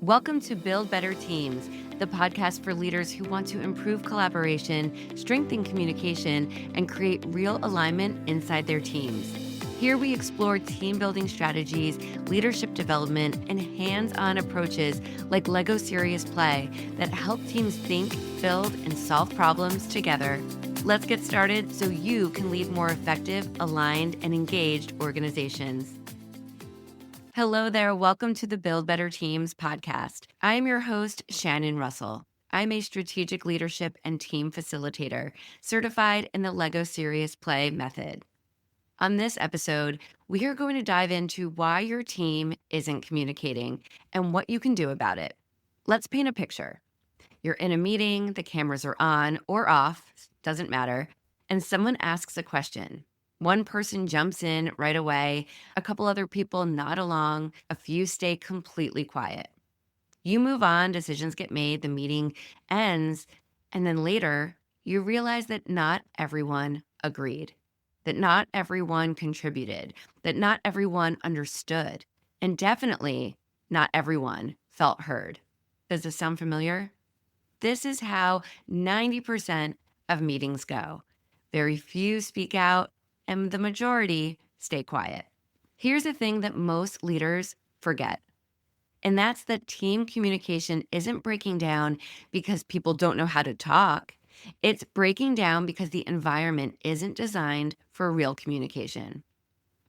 Welcome to Build Better Teams, the podcast for leaders who want to improve collaboration, strengthen communication, and create real alignment inside their teams. Here we explore team building strategies, leadership development, and hands-on approaches like Lego Serious Play that help teams think, build, and solve problems together. Let's get started so you can lead more effective, aligned, and engaged organizations. Hello there. Welcome to the Build Better Teams podcast. I am your host, Shannon Russell. I'm a strategic leadership and team facilitator certified in the Lego Serious Play method. On this episode, we are going to dive into why your team isn't communicating and what you can do about it. Let's paint a picture. You're in a meeting, the cameras are on or off, doesn't matter, and someone asks a question. One person jumps in right away, a couple other people nod along, a few stay completely quiet. You move on, decisions get made, the meeting ends, and then later you realize that not everyone agreed, that not everyone contributed, that not everyone understood, and definitely not everyone felt heard. Does this sound familiar? This is how 90% of meetings go. Very few speak out, and the majority stay quiet. Here's the thing that most leaders forget, and that's that team communication isn't breaking down because people don't know how to talk. It's breaking down because the environment isn't designed for real communication.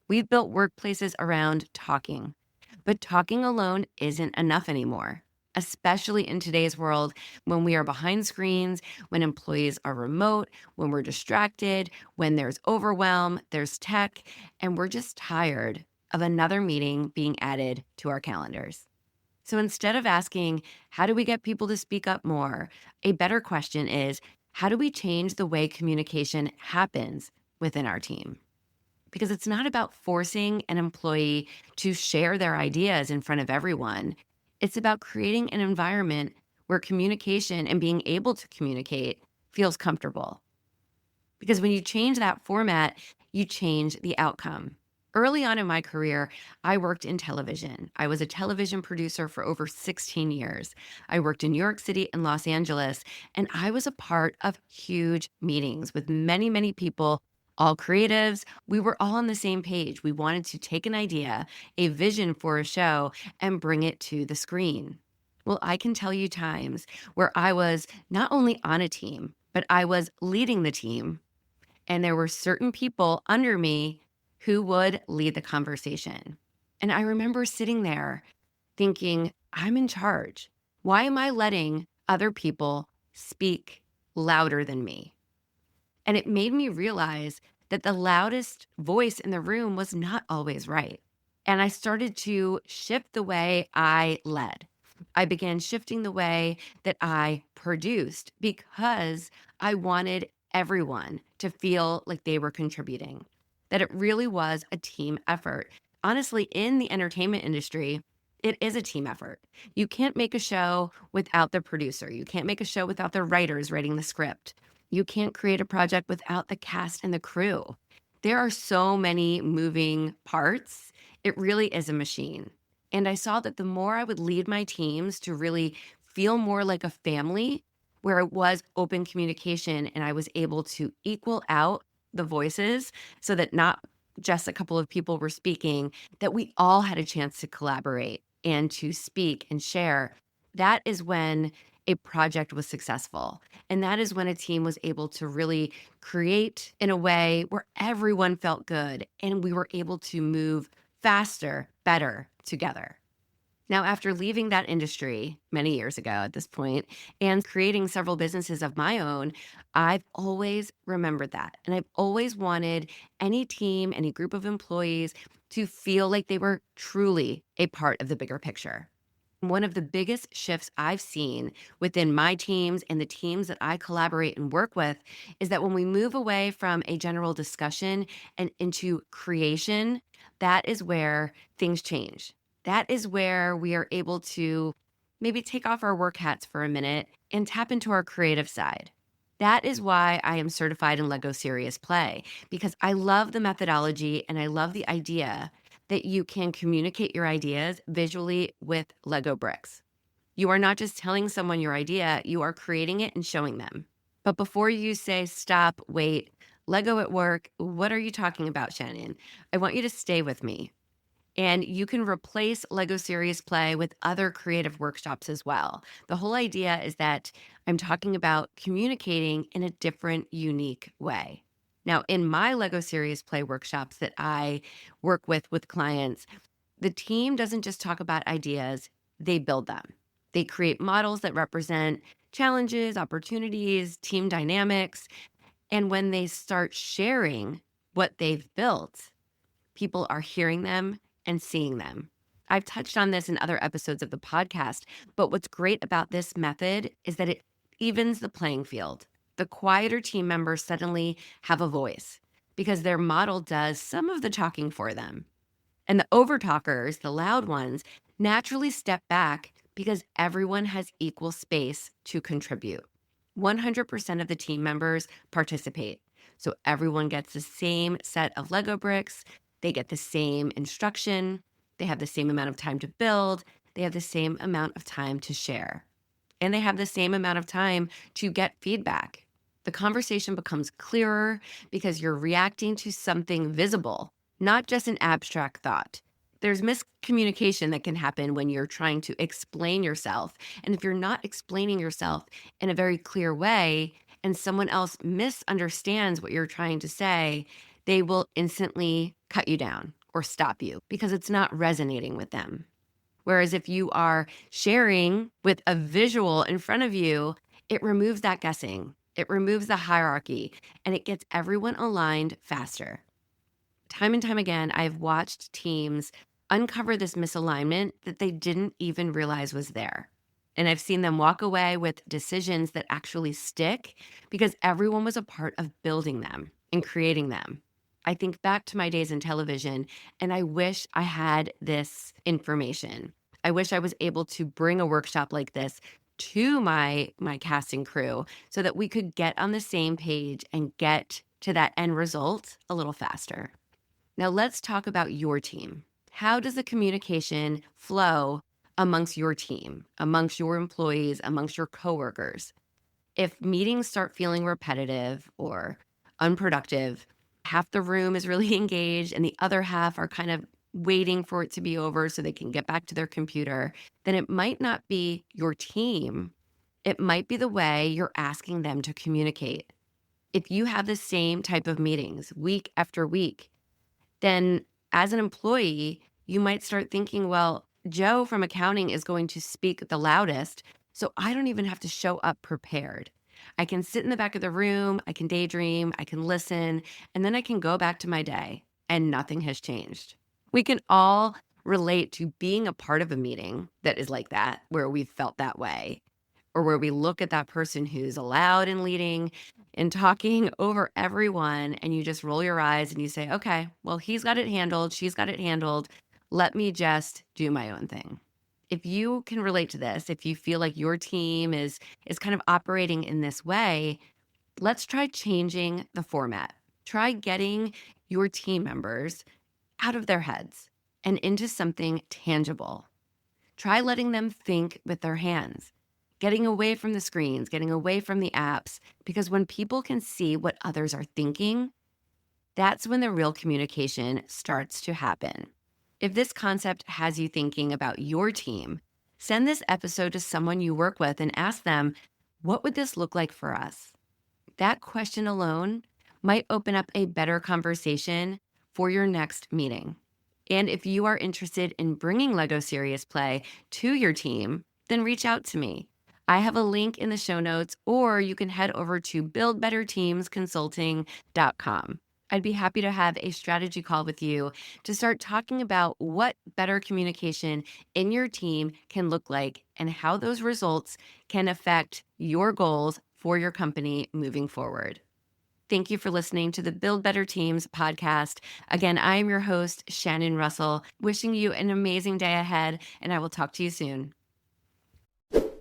We've built workplaces around talking, but talking alone isn't enough anymore, especially in today's world when we are behind screens, when employees are remote, when we're distracted, when there's overwhelm, there's tech, and we're just tired of another meeting being added to our calendars. So instead of asking, how do we get people to speak up more? A better question is, how do we change the way communication happens within our team? Because it's not about forcing an employee to share their ideas in front of everyone. It's about creating an environment where communication and being able to communicate feels comfortable. Because when you change that format, you change the outcome. Early on in my career, I worked in television. I was a television producer for over 16 years. I worked in New York City and Los Angeles, and I was a part of huge meetings with many, many people, all creatives. We were all on the same page. We wanted to take an idea, a vision for a show, and bring it to the screen. Well, I can tell you times where I was not only on a team, but I was leading the team. And there were certain people under me who would lead the conversation. And I remember sitting there thinking, I'm in charge. Why am I letting other people speak louder than me? And it made me realize that the loudest voice in the room was not always right. And I started to shift the way I led. I began shifting the way that I produced because I wanted everyone to feel like they were contributing, that it really was a team effort. Honestly, in the entertainment industry, it is a team effort. You can't make a show without the producer. You can't make a show without the writers writing the script. You can't create a project without the cast and the crew. There are so many moving parts. It really is a machine. And I saw that the more I would lead my teams to really feel more like a family, where it was open communication and I was able to equal out the voices so that not just a couple of people were speaking, that we all had a chance to collaborate and to speak and share. That is when a project was successful. And that is when a team was able to really create in a way where everyone felt good and we were able to move faster, better together. Now, after leaving that industry many years ago at this point and creating several businesses of my own, I've always remembered that. And I've always wanted any team, any group of employees to feel like they were truly a part of the bigger picture. One of the biggest shifts I've seen within my teams and the teams that I collaborate and work with is that when we move away from a general discussion and into creation, that is where things change. That is where we are able to maybe take off our work hats for a minute and tap into our creative side. That is why I am certified in Lego Serious Play, because I love the methodology and I love the idea that you can communicate your ideas visually with Lego bricks. You are not just telling someone your idea, you are creating it and showing them. But before you say, stop, wait, Lego at work, what are you talking about, Shannon? I want you to stay with me. And you can replace Lego Serious Play with other creative workshops as well. The whole idea is that I'm talking about communicating in a different, unique way. Now, in my Lego Serious Play workshops that I work with clients, the team doesn't just talk about ideas, they build them. They create models that represent challenges, opportunities, team dynamics. And when they start sharing what they've built, people are hearing them and seeing them. I've touched on this in other episodes of the podcast, but what's great about this method is that it evens the playing field. The quieter team members suddenly have a voice because their model does some of the talking for them. And the overtalkers, the loud ones, naturally step back because everyone has equal space to contribute. 100% of the team members participate. So everyone gets the same set of Lego bricks. They get the same instruction. They have the same amount of time to build. They have the same amount of time to share. And they have the same amount of time to get feedback. The conversation becomes clearer because you're reacting to something visible, not just an abstract thought. There's miscommunication that can happen when you're trying to explain yourself. And if you're not explaining yourself in a very clear way and someone else misunderstands what you're trying to say, they will instantly cut you down or stop you because it's not resonating with them. Whereas if you are sharing with a visual in front of you, it removes that guessing. It removes the hierarchy and it gets everyone aligned faster. Time and time again, I've watched teams uncover this misalignment that they didn't even realize was there. And I've seen them walk away with decisions that actually stick because everyone was a part of building them and creating them. I think back to my days in television, and I wish I had this information. I wish I was able to bring a workshop like this to my casting crew so that we could get on the same page and get to that end result a little faster. Now let's talk about your team. How does the communication flow amongst your team, amongst your employees, amongst your coworkers? If meetings start feeling repetitive or unproductive, half the room is really engaged and the other half are kind of waiting for it to be over so they can get back to their computer, then it might not be your team. It might be the way you're asking them to communicate. If you have the same type of meetings week after week, then as an employee, you might start thinking, well, Joe from accounting is going to speak the loudest, so I don't even have to show up prepared. I can sit in the back of the room, I can daydream, I can listen, and then I can go back to my day, and nothing has changed. We can all relate to being a part of a meeting that is like that, where we felt that way, or where we look at that person who's loud and leading and talking over everyone, and you just roll your eyes and you say, okay, well, he's got it handled, she's got it handled. Let me just do my own thing. If you can relate to this, if you feel like your team is kind of operating in this way, let's try changing the format. Try getting your team members out of their heads and into something tangible. Try letting them think with their hands, getting away from the screens, getting away from the apps, because when people can see what others are thinking, that's when the real communication starts to happen. If this concept has you thinking about your team, send this episode to someone you work with and ask them, what would this look like for us? That question alone might open up a better conversation for your next meeting. And if you are interested in bringing Lego Serious Play to your team, then reach out to me. I have a link in the show notes, or you can head over to buildbetterteamsconsulting.com. I'd be happy to have a strategy call with you to start talking about what better communication in your team can look like and how those results can affect your goals for your company moving forward. Thank you for listening to the Build Better Teams podcast. Again, I am your host, Shannon Russell, wishing you an amazing day ahead, and I will talk to you soon.